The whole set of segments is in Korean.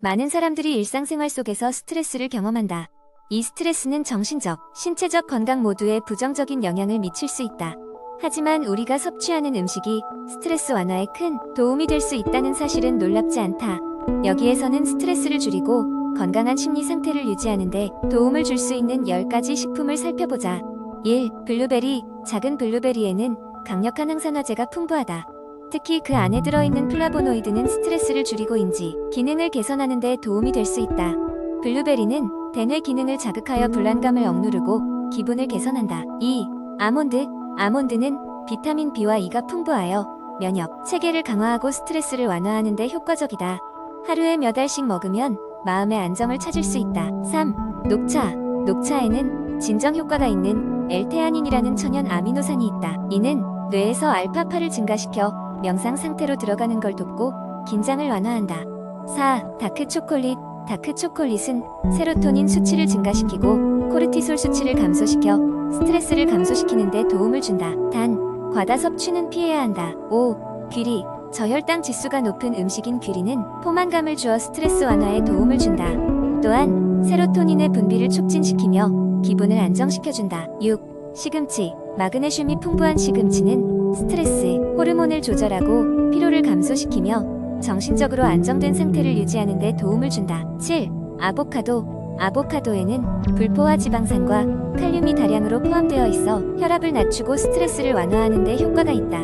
많은 사람들이 일상생활 속에서 스트레스를 경험한다. 이 스트레스는 정신적, 신체적 건강 모두에 부정적인 영향을 미칠 수 있다. 하지만 우리가 섭취하는 음식이 스트레스 완화에 큰 도움이 될 수 있다는 사실은 놀랍지 않다. 여기에서는 스트레스를 줄이고 건강한 심리 상태를 유지하는 데 도움을 줄 수 있는 10가지 식품을 살펴보자. 1. 블루베리. 작은 블루베리에는 강력한 항산화제가 풍부하다. 특히 그 안에 들어있는 플라보노이드는 스트레스를 줄이고 인지 기능을 개선하는 데 도움이 될 수 있다. 블루베리는 대뇌 기능을 자극하여 불안감을 억누르고 기분을 개선한다. 2. 아몬드. 아몬드는 비타민 B와 E가 풍부하여 면역, 체계를 강화하고 스트레스를 완화하는 데 효과적이다. 하루에 몇 알씩 먹으면 마음의 안정을 찾을 수 있다. 3. 녹차. 녹차에는 진정 효과가 있는 L테아닌이라는 천연 아미노산이 있다. 이는 뇌에서 알파파를 증가시켜 명상 상태로 들어가는 걸 돕고 긴장을 완화한다. 4. 다크초콜릿. 다크초콜릿은 세로토닌 수치를 증가시키고 코르티솔 수치를 감소시켜 스트레스를 감소시키는 데 도움을 준다. 단, 과다 섭취는 피해야 한다. 5. 귀리. 저혈당 지수가 높은 음식인 귀리는 포만감을 주어 스트레스 완화에 도움을 준다. 또한 세로토닌의 분비를 촉진시키며 기분을 안정시켜준다. 6. 시금치. 마그네슘이 풍부한 시금치는 스트레스, 호르몬을 조절하고 피로를 감소시키며 정신적으로 안정된 상태를 유지하는 데 도움을 준다. 7. 아보카도. 아보카도에는 불포화 지방산과 칼륨이 다량으로 포함되어 있어 혈압을 낮추고 스트레스를 완화하는 데 효과가 있다.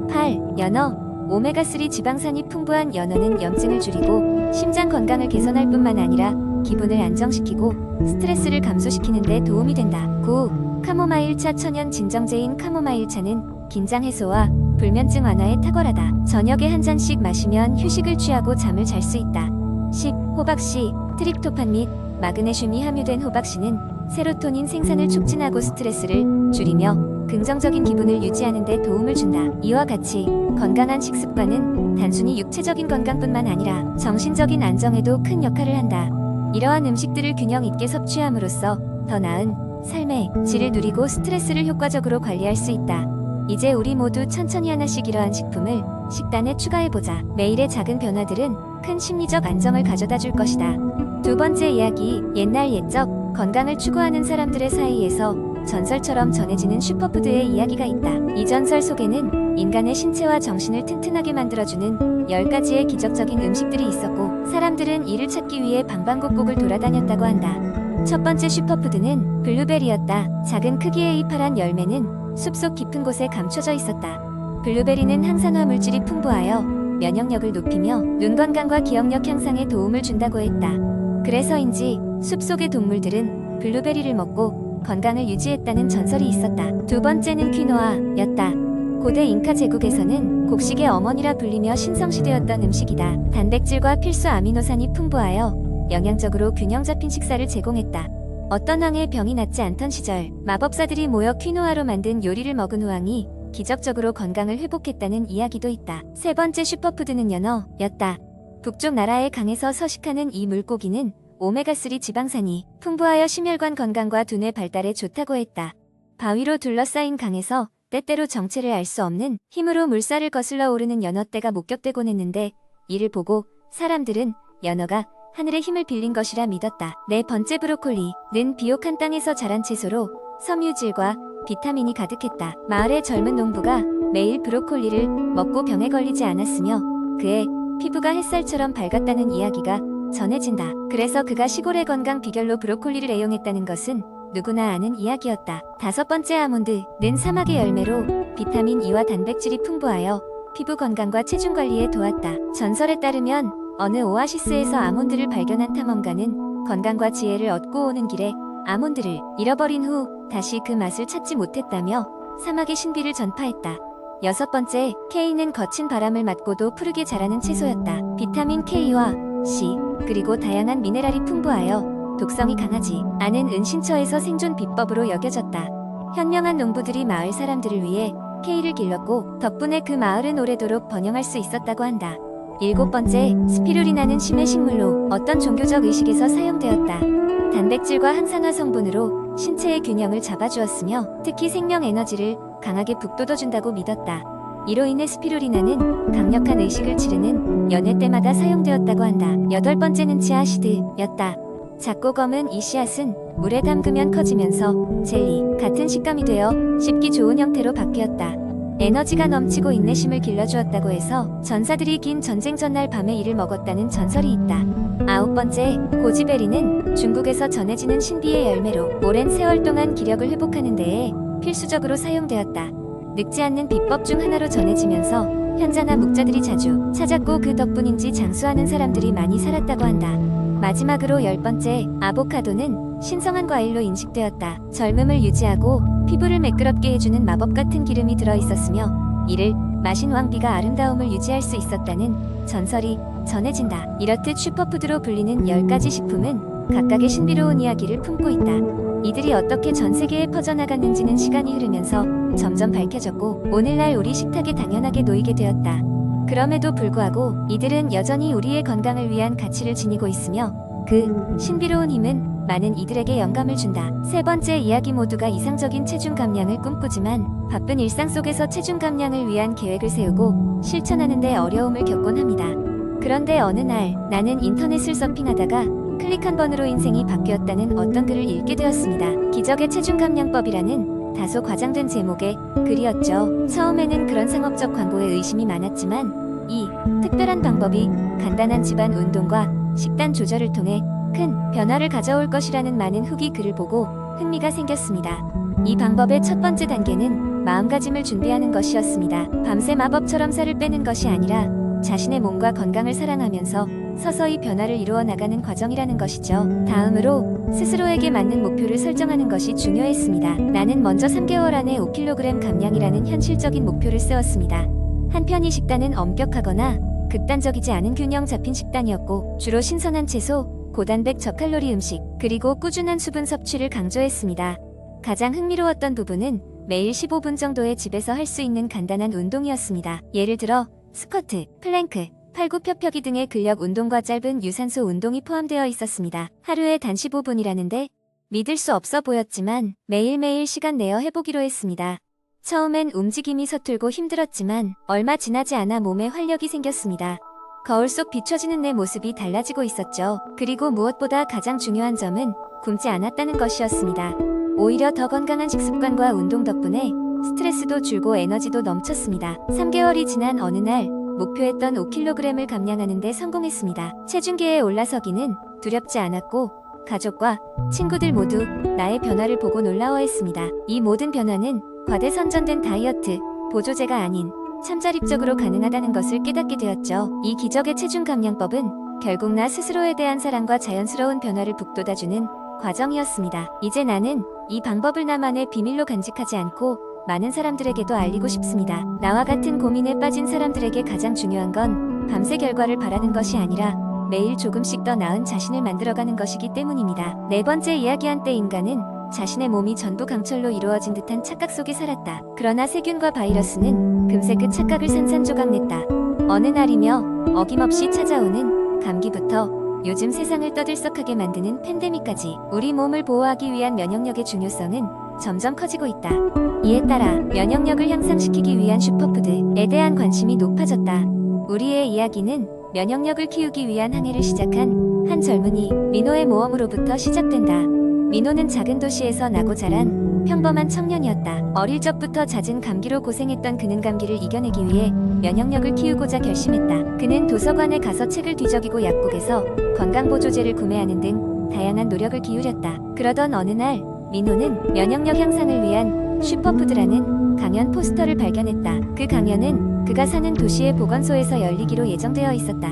8. 연어. 오메가3 지방산이 풍부한 연어는 염증을 줄이고 심장 건강을 개선할 뿐만 아니라 기분을 안정시키고 스트레스를 감소시키는 데 도움이 된다. 9. 카모마일차. 천연 진정제인 카모마일차는 긴장 해소와 불면증 완화에 탁월하다. 저녁에 한 잔씩 마시면 휴식을 취하고 잠을 잘 수 있다. 10. 호박씨. 트립토판 및 마그네슘이 함유된 호박씨는 세로토닌 생산을 촉진하고 스트레스를 줄이며 긍정적인 기분을 유지하는 데 도움을 준다. 이와 같이 건강한 식습관은 단순히 육체적인 건강뿐만 아니라 정신적인 안정에도 큰 역할을 한다. 이러한 음식들을 균형 있게 섭취함으로써 더 나은 삶의 질을 누리고 스트레스를 효과적으로 관리할 수 있다. 이제 우리 모두 천천히 하나씩 이러한 식품을 식단에 추가해보자. 매일의 작은 변화들은 큰 심리적 안정을 가져다 줄 것이다. 두 번째 이야기. 옛날 옛적 건강을 추구하는 사람들의 사이에서 전설처럼 전해지는 슈퍼푸드의 이야기가 있다. 이 전설 속에는 인간의 신체와 정신을 튼튼하게 만들어주는 10가지의 기적적인 음식들이 있었고 사람들은 이를 찾기 위해 방방곡곡을 돌아다녔다고 한다. 첫 번째 슈퍼푸드는 블루베리였다. 작은 크기의 이 파란 열매는 숲속 깊은 곳에 감춰져 있었다. 블루베리는 항산화 물질이 풍부하여 면역력을 높이며 눈 건강과 기억력 향상에 도움을 준다고 했다. 그래서인지 숲속의 동물들은 블루베리를 먹고 건강을 유지했다는 전설이 있었다. 두 번째는 퀴노아였다. 고대 잉카 제국에서는 곡식의 어머니라 불리며 신성시되었던 음식이다. 단백질과 필수 아미노산이 풍부하여 영양적으로 균형 잡힌 식사를 제공했다. 어떤 왕의 병이 낫지 않던 시절 마법사들이 모여 퀴노아로 만든 요리를 먹은 후왕이 기적적으로 건강을 회복했다는 이야기도 있다. 세 번째 슈퍼푸드는 연어였다. 북쪽 나라의 강에서 서식하는 이 물고기는 오메가3 지방산이 풍부하여 심혈관 건강과 두뇌 발달에 좋다고 했다. 바위로 둘러싸인 강에서 때때로 정체를 알 수 없는 힘으로 물살을 거슬러 오르는 연어떼가 목격되곤 했는데 이를 보고 사람들은 연어가 하늘의 힘을 빌린 것이라 믿었다. 네 번째 브로콜리는 비옥한 땅에서 자란 채소로 섬유질과 비타민이 가득했다. 마을의 젊은 농부가 매일 브로콜리를 먹고 병에 걸리지 않았으며 그의 피부가 햇살처럼 밝았다는 이야기가 전해진다. 그래서 그가 시골의 건강 비결로 브로콜리를 애용했다는 것은 누구나 아는 이야기였다. 다섯 번째 아몬드는 사막의 열매로 비타민 E와 단백질이 풍부하여 피부 건강과 체중 관리에 도왔다. 전설에 따르면 어느 오아시스에서 아몬드를 발견한 탐험가는 건강과 지혜를 얻고 오는 길에 아몬드를 잃어버린 후 다시 그 맛을 찾지 못했다며 사막의 신비를 전파했다. 여섯 번째, K는 거친 바람을 맞고도 푸르게 자라는 채소였다. 비타민 K와 C, 그리고 다양한 미네랄이 풍부하여 독성이 강하지 않은 은신처에서 생존 비법으로 여겨졌다. 현명한 농부들이 마을 사람들을 위해 K를 길렀고 덕분에 그 마을은 오래도록 번영할 수 있었다고 한다. 일곱 번째, 스피루리나는 심해 식물로 어떤 종교적 의식에서 사용되었다. 단백질과 항산화 성분으로 신체의 균형을 잡아주었으며 특히 생명 에너지를 강하게 북돋워준다고 믿었다. 이로 인해 스피루리나는 강력한 의식을 치르는 연애 때마다 사용되었다고 한다. 여덟 번째는 치아시드였다. 작고 검은 이 씨앗은 물에 담그면 커지면서 젤리 같은 식감이 되어 씹기 좋은 형태로 바뀌었다. 에너지가 넘치고 인내심을 길러주었다고 해서 전사들이 긴 전쟁 전날 밤에 이를 먹었다는 전설이 있다. 아홉 번째, 고지베리는 중국에서 전해지는 신비의 열매로 오랜 세월 동안 기력을 회복하는 데에 필수적으로 사용되었다. 늙지 않는 비법 중 하나로 전해지면서 현자나 묵자들이 자주 찾았고 그 덕분인지 장수하는 사람들이 많이 살았다고 한다. 마지막으로 열 번째, 아보카도는 신성한 과일로 인식되었다. 젊음을 유지하고 피부를 매끄럽게 해주는 마법 같은 기름이 들어있었으며 이를 마신 왕비가 아름다움을 유지할 수 있었다는 전설이 전해진다. 이렇듯 슈퍼푸드로 불리는 10가지 식품은 각각의 신비로운 이야기를 품고 있다. 이들이 어떻게 전 세계에 퍼져나갔는지는 시간이 흐르면서 점점 밝혀졌고 오늘날 우리 식탁에 당연하게 놓이게 되었다. 그럼에도 불구하고 이들은 여전히 우리의 건강을 위한 가치를 지니고 있으며 그 신비로운 힘은 많은 이들에게 영감을 준다. 세 번째, 이야기 모두가 이상적인 체중 감량을 꿈꾸지만 바쁜 일상 속에서 체중 감량을 위한 계획을 세우고 실천하는 데 어려움을 겪곤 합니다. 그런데 어느 날 나는 인터넷을 서핑하다가 클릭 한 번으로 인생이 바뀌었다는 어떤 글을 읽게 되었습니다. 기적의 체중 감량법이라는 다소 과장된 제목의 글이었죠. 처음에는 그런 상업적 광고에 의심이 많았지만 이 특별한 방법이 간단한 집안 운동과 식단 조절을 통해 큰 변화를 가져올 것이라는 많은 후기 글을 보고 흥미가 생겼습니다. 이 방법의 첫 번째 단계는 마음가짐을 준비하는 것이었습니다. 밤새 마법처럼 살을 빼는 것이 아니라 자신의 몸과 건강을 사랑하면서 서서히 변화를 이루어 나가는 과정이라는 것이죠. 다음으로 스스로에게 맞는 목표를 설정하는 것이 중요했습니다. 나는 먼저 3개월 안에 5kg 감량이라는 현실적인 목표를 세웠습니다. 한편 이 식단은 엄격하거나 극단적이지 않은 균형 잡힌 식단이었고 주로 신선한 채소, 고단백 저칼로리 음식, 그리고 꾸준한 수분 섭취를 강조했습니다. 가장 흥미로웠던 부분은 매일 15분 정도의 집에서 할 수 있는 간단한 운동이었습니다. 예를 들어 스쿼트, 플랭크, 팔굽혀펴기 등의 근력 운동과 짧은 유산소 운동이 포함되어 있었습니다. 하루에 단 15분이라는데 믿을 수 없어 보였지만 매일매일 시간 내어 해보기로 했습니다. 처음엔 움직임이 서툴고 힘들었지만 얼마 지나지 않아 몸에 활력이 생겼습니다. 거울 속 비춰지는 내 모습이 달라지고 있었죠. 그리고 무엇보다 가장 중요한 점은 굶지 않았다는 것이었습니다. 오히려 더 건강한 식습관과 운동 덕분에 스트레스도 줄고 에너지도 넘쳤습니다. 3개월이 지난 어느 날 목표했던 5kg을 감량하는 데 성공했습니다. 체중계에 올라서기는 두렵지 않았고 가족과 친구들 모두 나의 변화를 보고 놀라워했습니다. 이 모든 변화는 과대선전된 다이어트, 보조제가 아닌 참자립적으로 가능하다는 것을 깨닫게 되었죠. 이 기적의 체중 감량법은 결국 나 스스로에 대한 사랑과 자연스러운 변화를 북돋아주는 과정이었습니다. 이제 나는 이 방법을 나만의 비밀로 간직하지 않고 많은 사람들에게도 알리고 싶습니다. 나와 같은 고민에 빠진 사람들에게 가장 중요한 건 밤새 결과를 바라는 것이 아니라 매일 조금씩 더 나은 자신을 만들어가는 것이기 때문입니다. 네 번째, 이야기한 때 인간은 자신의 몸이 전부 강철로 이루어진 듯한 착각 속에 살았다. 그러나 세균과 바이러스는 금세 그 착각을 산산조각냈다. 어느 날이며 어김없이 찾아오는 감기부터 요즘 세상을 떠들썩하게 만드는 팬데믹까지 우리 몸을 보호하기 위한 면역력의 중요성은 점점 커지고 있다. 이에 따라 면역력을 향상시키기 위한 슈퍼푸드에 대한 관심이 높아졌다. 우리의 이야기는 면역력을 키우기 위한 항해를 시작한 한 젊은이 민호의 모험으로부터 시작된다. 민호는 작은 도시에서 나고 자란 평범한 청년이었다. 어릴 적부터 잦은 감기로 고생했던 그는 감기를 이겨내기 위해 면역력을 키우고자 결심했다. 그는 도서관에 가서 책을 뒤적이고 약국에서 건강보조제를 구매하는 등 다양한 노력을 기울였다. 그러던 어느 날 민호는 면역력 향상을 위한 슈퍼푸드라는 강연 포스터를 발견했다. 그 강연은 그가 사는 도시의 보건소에서 열리기로 예정되어 있었다.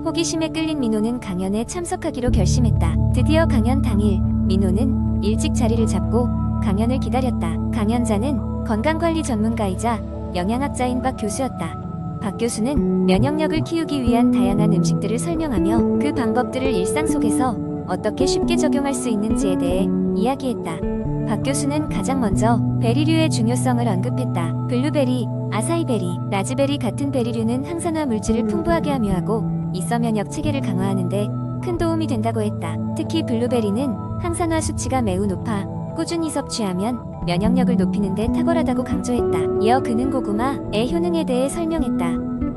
호기심에 끌린 민호는 강연에 참석하기로 결심했다. 드디어 강연 당일 민호는 일찍 자리를 잡고 강연을 기다렸다. 강연자는 건강관리 전문가이자 영양학자인 박 교수였다. 박 교수는 면역력을 키우기 위한 다양한 음식들을 설명하며 그 방법들을 일상 속에서 어떻게 쉽게 적용할 수 있는지에 대해 이야기했다. 박 교수는 가장 먼저 베리류의 중요성을 언급했다. 블루베리, 아사이베리, 라즈베리 같은 베리류는 항산화 물질을 풍부하게 함유하고 있어 면역 체계를 강화하는데 큰 도움이 된다고 했다. 특히 블루베리는 항산화 수치가 매우 높아 꾸준히 섭취하면 면역력을 높이는 데 탁월하다고 강조했다. 이어 그는 고구마의 효능에 대해 설명했다.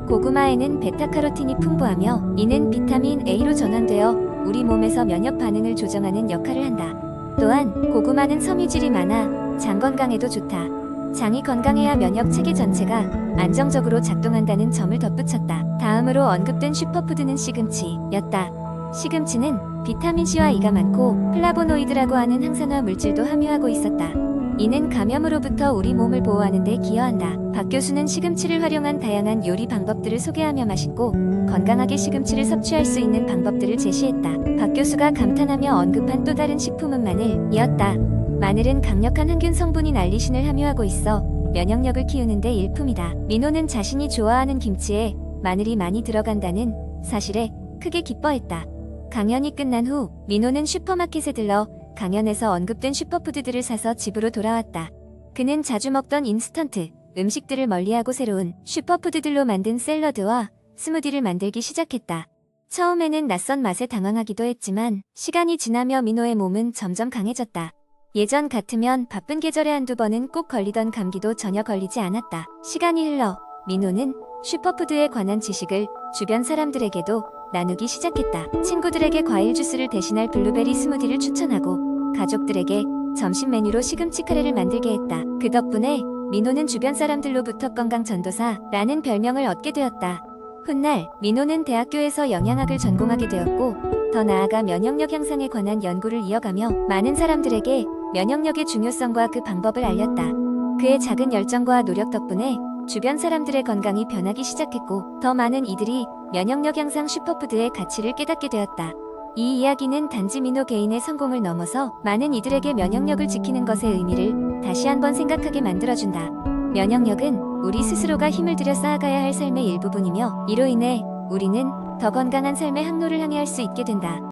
고구마에는 베타카로틴이 풍부하며 이는 비타민 A로 전환되어 우리 몸에서 면역 반응을 조정하는 역할을 한다. 또한 고구마는 섬유질이 많아 장 건강에도 좋다. 장이 건강해야 면역 체계 전체가 안정적으로 작동한다는 점을 덧붙였다. 다음으로 언급된 슈퍼푸드는 시금치였다. 시금치는 비타민C와 E가 많고 플라보노이드라고 하는 항산화 물질도 함유하고 있었다. 이는 감염으로부터 우리 몸을 보호하는 데 기여한다. 박 교수는 시금치를 활용한 다양한 요리 방법들을 소개하며 맛있고 건강하게 시금치를 섭취할 수 있는 방법들을 제시했다. 박 교수가 감탄하며 언급한 또 다른 식품은 마늘이었다. 마늘은 강력한 항균 성분인 알리신을 함유하고 있어 면역력을 키우는 데 일품이다. 민호는 자신이 좋아하는 김치에 마늘이 많이 들어간다는 사실에 크게 기뻐했다. 강연이 끝난 후 민호는 슈퍼마켓에 들러 강연에서 언급된 슈퍼푸드들을 사서 집으로 돌아왔다. 그는 자주 먹던 인스턴트 음식들을 멀리하고 새로운 슈퍼푸드들로 만든 샐러드와 스무디를 만들기 시작했다. 처음에는 낯선 맛에 당황하기도 했지만 시간이 지나며 민호의 몸은 점점 강해졌다. 예전 같으면 바쁜 계절에 한두 번은 꼭 걸리던 감기도 전혀 걸리지 않았다. 시간이 흘러 민호는 슈퍼푸드에 관한 지식을 주변 사람들에게도 나누기 시작했다. 친구들에게 과일 주스를 대신할 블루베리 스무디를 추천하고 가족들에게 점심 메뉴로 시금치 카레를 만들게 했다. 그 덕분에 민호는 주변 사람들로부터 건강 전도사라는 별명을 얻게 되었다. 훗날 민호는 대학교에서 영양학을 전공하게 되었고 더 나아가 면역력 향상에 관한 연구를 이어가며 많은 사람들에게 면역력의 중요성과 그 방법을 알렸다. 그의 작은 열정과 노력 덕분에 주변 사람들의 건강이 변하기 시작했고 더 많은 이들이 면역력 향상 슈퍼푸드의 가치를 깨닫게 되었다. 이 이야기는 단지 민호 개인의 성공을 넘어서 많은 이들에게 면역력을 지키는 것의 의미를 다시 한번 생각하게 만들어준다. 면역력은 우리 스스로가 힘을 들여 쌓아가야 할 삶의 일부분이며 이로 인해 우리는 더 건강한 삶의 항로를 향해 할 수 있게 된다.